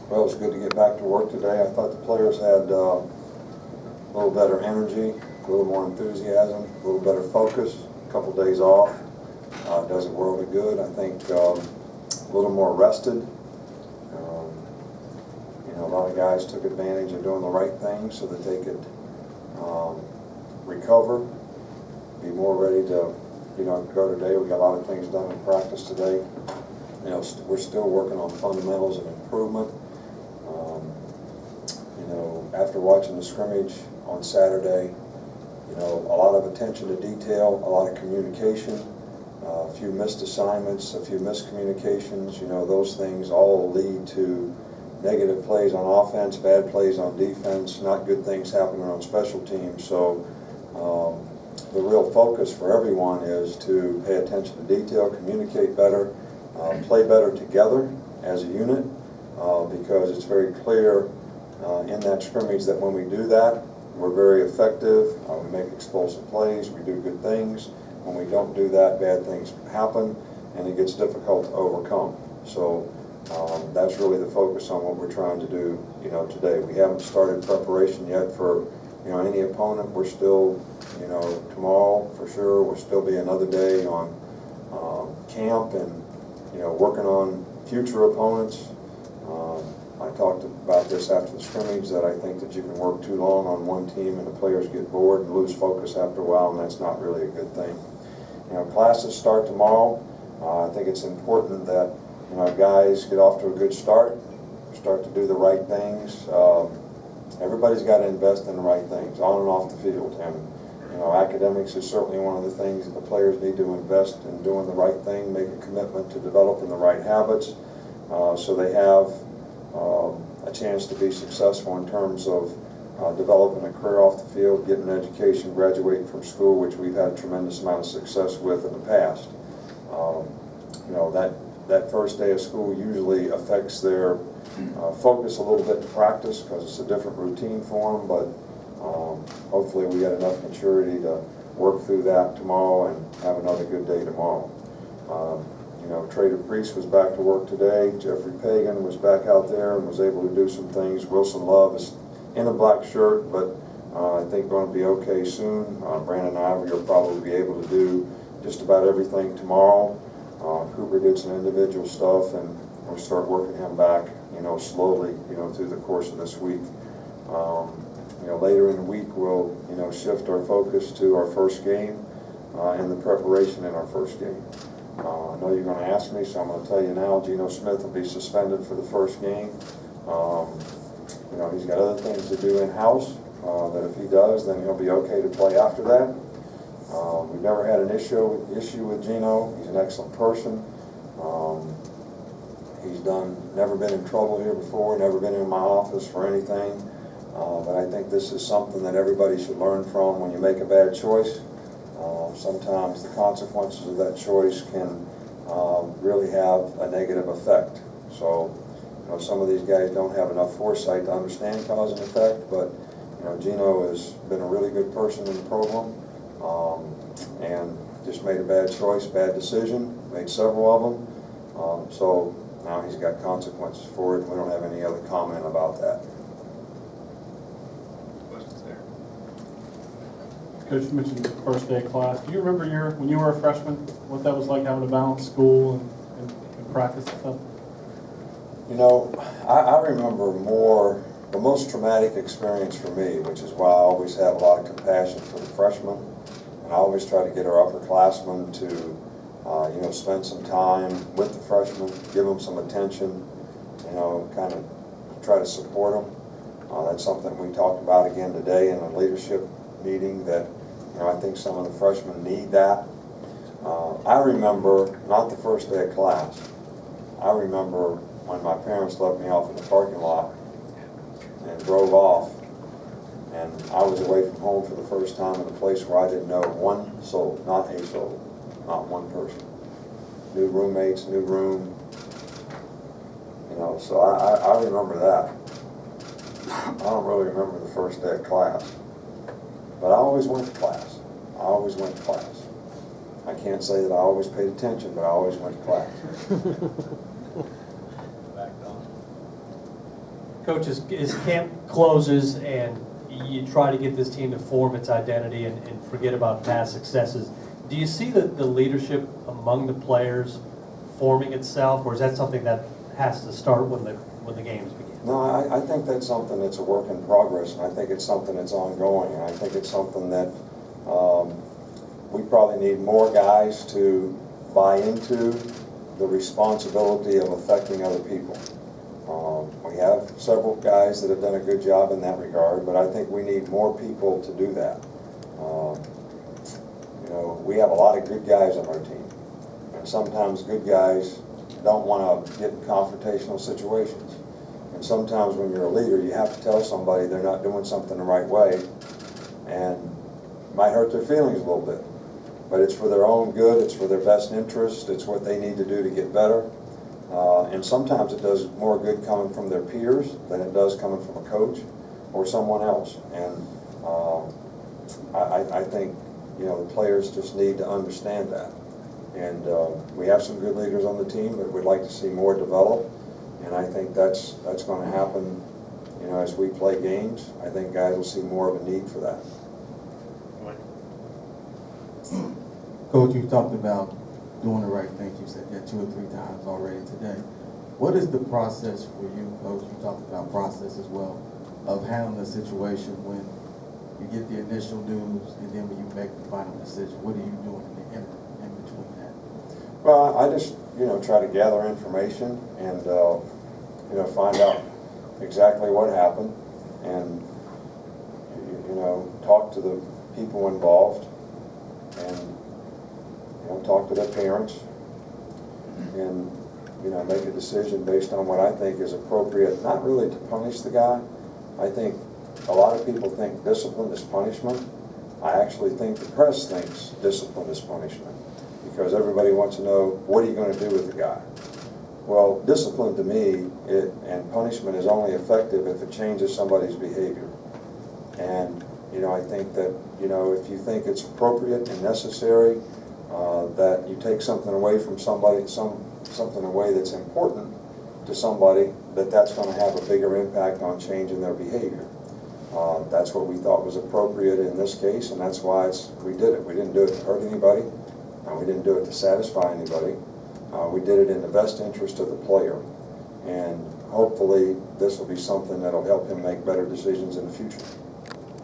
Well, it was good to get back to work today. I thought the players had a little better energy, a little more enthusiasm, a little better focus. A couple days off does a world of good. I think a little more rested. A lot of guys took advantage of doing the right thing so that they could recover, be more ready to go today. We got a lot of things done in practice today. We're still working on fundamentals and improvement. After watching the scrimmage on Saturday, a lot of attention to detail, a lot of communication, a few missed assignments, a few miscommunications. Those things all lead to negative plays on offense, bad plays on defense, not good things happening on special teams. So the real focus for everyone is to pay attention to detail, communicate better, play better together as a unit, because it's very clear in that scrimmage that when we do that, we're very effective. We make explosive plays, we do good things. When we don't do that, bad things happen, and it gets difficult to overcome. So that's really the focus on what we're trying to do, today. We haven't started preparation yet for, any opponent. We're still, tomorrow for sure, will still be another day on camp and, working on future opponents. I talked about this after the scrimmage, that I think that you can work too long on one team and the players get bored and lose focus after a while, and that's not really a good thing. Classes start tomorrow. I think it's important that guys get off to a good start to do the right things. Everybody's got to invest in the right things on and off the field, and academics is certainly one of the things that the players need to invest in, doing the right thing, make a commitment to developing the right habits, so they have a chance to be successful in terms of developing a career off the field, getting an education, graduating from school, which we've had a tremendous amount of success with in the past. That first day of school usually affects their focus a little bit in practice because it's a different routine for them, but hopefully we got enough maturity to work through that tomorrow and have another good day tomorrow. Trader Priest was back to work today. Jeffrey Pagan was back out there and was able to do some things. Wilson Love is in a black shirt, but I think going to be okay soon. Brandon Ivory will probably be able to do just about everything tomorrow. Cooper did some individual stuff, and we'll start working him back, slowly, through the course of this week. Later in the week, we'll, shift our focus to our first game and the preparation in our first game. I know you're going to ask me, so I'm going to tell you now. Geno Smith will be suspended for the first game. He's got other things to do in-house, that if he does, then he'll be okay to play after that. We've never had an issue with Geno. He's an excellent person. He's never been in trouble here before, never been in my office for anything. But I think this is something that everybody should learn from. When you make a bad choice, sometimes the consequences of that choice can really have a negative effect. So, some of these guys don't have enough foresight to understand cause and effect, but Geno has been a really good person in the program, and just made a bad choice, bad decision, made several of them. So now he's got consequences for it, and we don't have any other comment about that. Questions there? Coach, you mentioned the first day of class. Do you remember when you were a freshman, what that was like, having to balance school and practice and stuff? I remember the most traumatic experience for me, which is why I always have a lot of compassion for the freshmen, and I always try to get our upperclassmen to, spend some time with the freshmen, give them some attention, kind of try to support them. That's something we talked about again today in a leadership meeting, that I think some of the freshmen need that. I remember, not the first day of class, I remember when my parents left me off in the parking lot and drove off, and I was away from home for the first time in a place where I didn't know one soul, not a soul, not one person. New roommates, new room, so I remember that. I don't really remember the first day of class, but I always went to class. I can't say that I always paid attention, but I always went to class. Coach, as camp closes and you try to get this team to form its identity and forget about past successes, do you see the leadership among the players forming itself, or is that something that has to start when the games begin? No, I think that's something that's a work in progress, and I think it's something that's ongoing, and I think it's something that we probably need more guys to buy into the responsibility of affecting other people. We have several guys that have done a good job in that regard, but I think we need more people to do that. You know, we have a lot of good guys on our team, and sometimes good guys don't want to get in confrontational situations. And sometimes when you're a leader, you have to tell somebody they're not doing something the right way, and it might hurt their feelings a little bit. But it's for their own good, it's for their best interest, it's what they need to do to get better. And sometimes it does more good coming from their peers than it does coming from a coach or someone else. And I think, you know, the players just need to understand that. And we have some good leaders on the team, but we'd like to see more develop. And I think that's going to happen, you know, as we play games. I think guys will see more of a need for that. Coach, you talked about doing the right thing. You said that 2 or 3 times already today. What is the process for you, Coach? You talked about process as well, of handling a situation when you get the initial news and then when you make the final decision. What are you doing in between that? Well, I just, you know, try to gather information and, you know, find out exactly what happened and, you know, talk to the people involved and, you know, talk to their parents and, you know, make a decision based on what I think is appropriate, not really to punish the guy. I think a lot of people think discipline is punishment. I actually think the press thinks discipline is punishment because everybody wants to know, what are you going to do with the guy? Well, discipline to me and punishment is only effective if it changes somebody's behavior. And, you know, I think that, you know, if you think it's appropriate and necessary, that you take something away from somebody, something away that's important to somebody, that's going to have a bigger impact on changing their behavior. That's what we thought was appropriate in this case, and that's why we did it. We didn't do it to hurt anybody. We didn't do it to satisfy anybody. We did it in the best interest of the player. And hopefully this will be something that will help him make better decisions in the future.